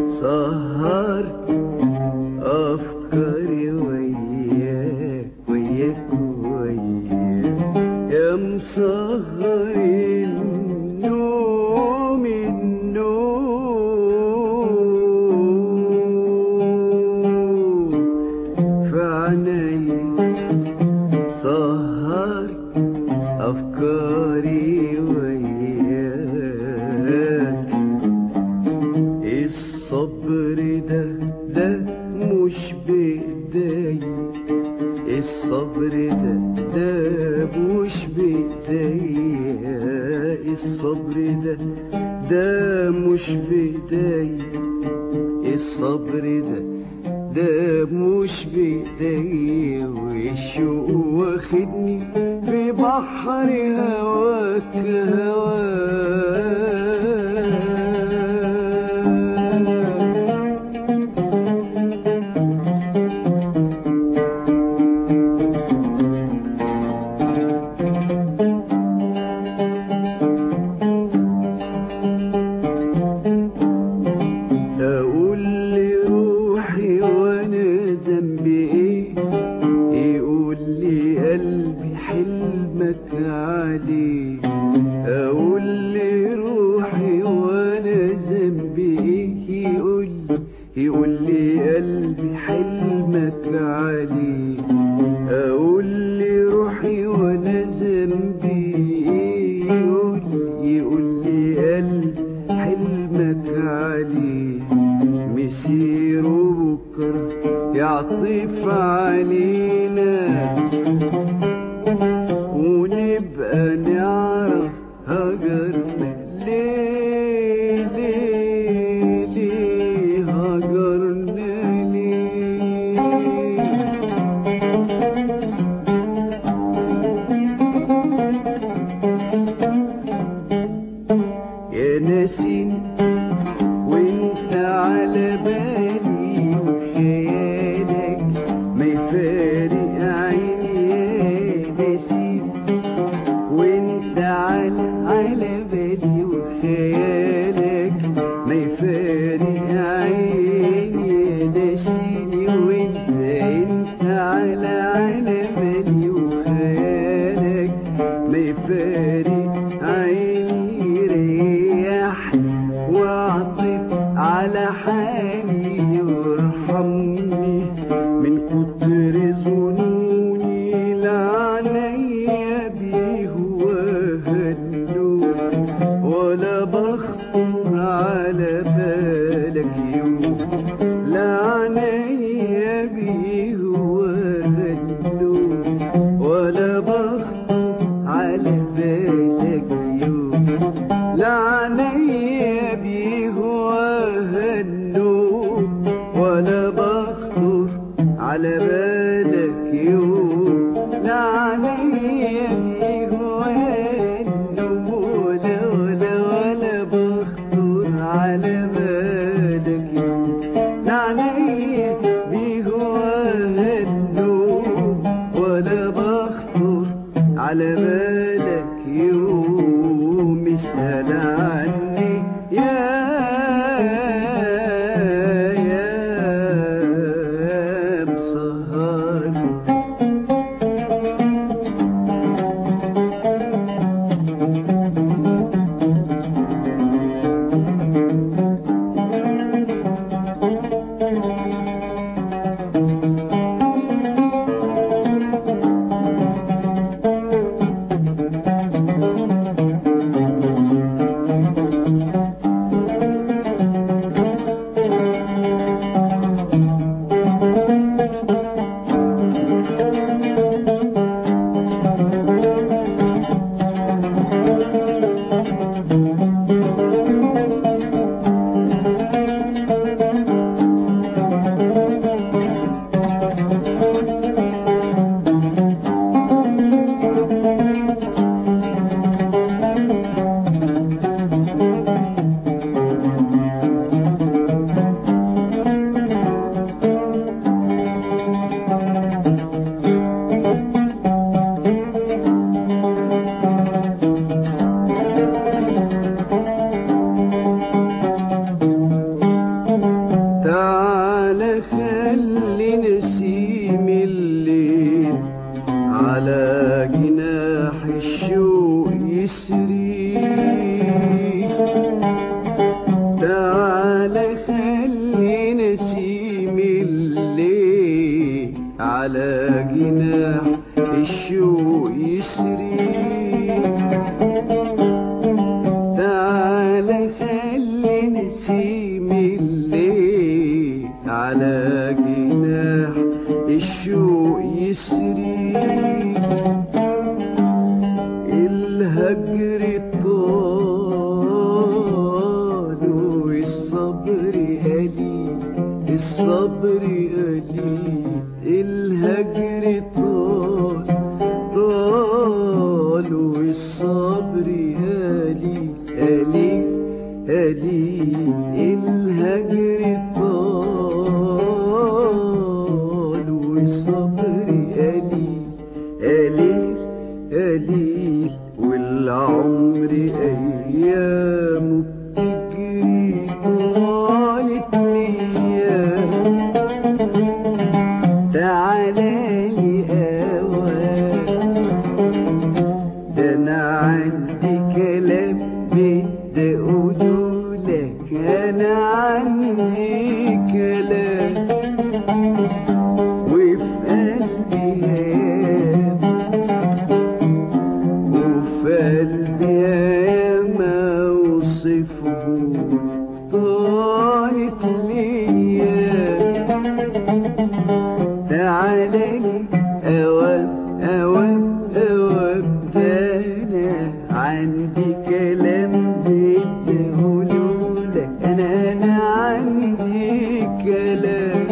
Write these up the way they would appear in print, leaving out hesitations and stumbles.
سهرت أفكاري وياك وياك وياك يا مسهر النوم في عينيا. سهرت أفكاري وياك. الصبر ده مش بإيديا. الصبر ده مش بإيديا. الصبر ده مش بإيديا. الصبر ده مش بإيديا. والشوق واخدني في بحر هواك أقول لي روحي وأنا ذنبي إيه؟ يقول لي قلبي حلمك عليه. أقول لي روحي وأنا ذنبي إيه؟ يقول لي قلبي حلمك عليه. أقول لي روحي وأنا ذنبي إيه؟ يقول لي قلبي حلمك عليه. مسير بكرة يعطف علينا ونبقى نعرف هجرنا ليه ليه ليه هجرنا ليه. يا ناسين وانت على بالي وخيالك ما يفارق عيني. يا ناسين وانت على بالي وخيالك ما يفارق عيني. يا ناسيني وانت على بالي وخيالك ما يفارق عيني. ريح واعطف على حالي وارحمني من كتر ظنوني. لعنيا بيه وهنون ولا بخطر على بالك يوم. لعنيا بيه وهنون ولا بخطر على بالك يوم. لعنيا بيه وهنون ولا بخطر على بالك يوم. لعنيا بيه وهنون ولا بخطر على بالك يوم. لعنيا بيه وهنون ولا بخطر على بالك يوم. اسأل عني يا مسهر. نسيم الليل على جناح الشوق يسري، الهجر طال والصبر قليل، الصبر قليل، الهجر طال والصبر قليل قليل قليل، الهجر طال والصبر قليل قليل قليل، والعمر أيامه بتجري طالت الأيام. تعالالي أوام، ده أنا عندي كلام بدي أقولولك، أنا عندي كلام وفي قلبي هام، وفي قلبي ياما أوصفه طالت الأيام. تعالالي أوام أوام أوام، ده أنا عندي كلام بدي أقولولك، أنا عندي كلام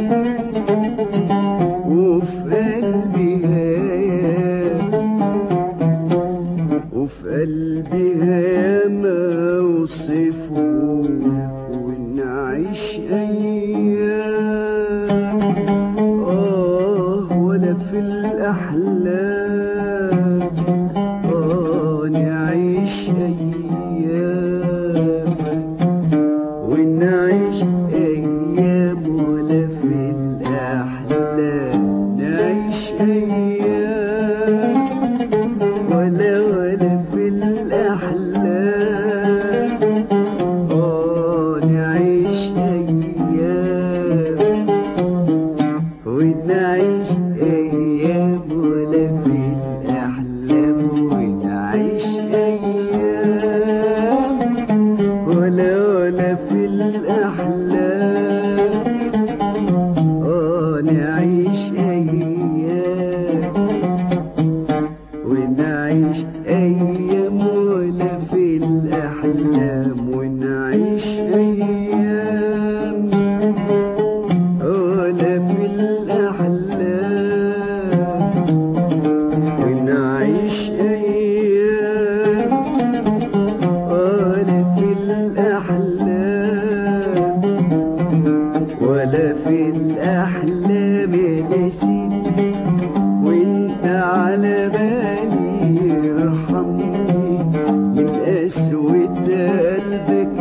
وفي قلبي هام، وفي قلبي ياما أوصفه ونعيش أيام. ولا في الأحلام نعيش أيام، ونعيش أيام، ولا في الأحلام نعيش أيام، ولا في الأحلام نعيش أيام، ونعيش أيام، ولا في الأحلام ونعيش أيام، ولا في الأحلام نعيش أيام، ونعيش أيام، ولا في الأحلام ونعيش أيام، ولا في الأحلام ونعيش أيام، ولا في الأحلام، ولا في الأحلام نسيت وانت على بالي، ارحمني من قسوة قلبك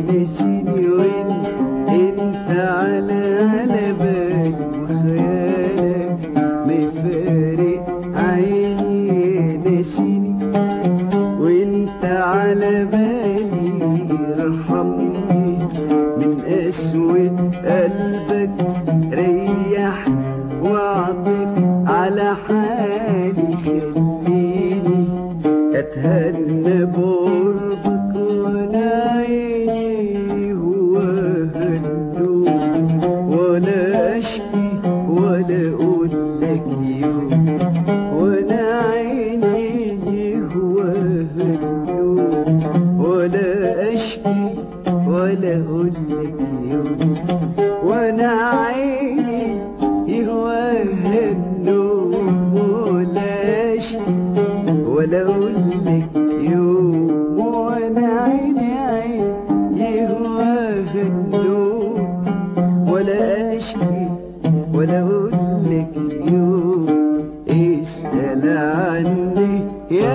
نسيني، وانت على بالي، وخيالك مفارق عيني نسيني، وانت على بالي، ارحمني من قسوة قلبك، ريح واعطف على حالي، خليني اتهنى بقربك، وانا عيني هو هالنوم، ولا اشكي ولا اقول لك يوم، وانا عيني هو هالنوم، ولا اشكي ولا اقول لك يوم، وانا عيني يهواها النوم، ولا اشكي ولا اقول لك يوم، وانا عيني يهواها النوم، ولا اشكي ولا اقول لك يوم. اسأل عني يا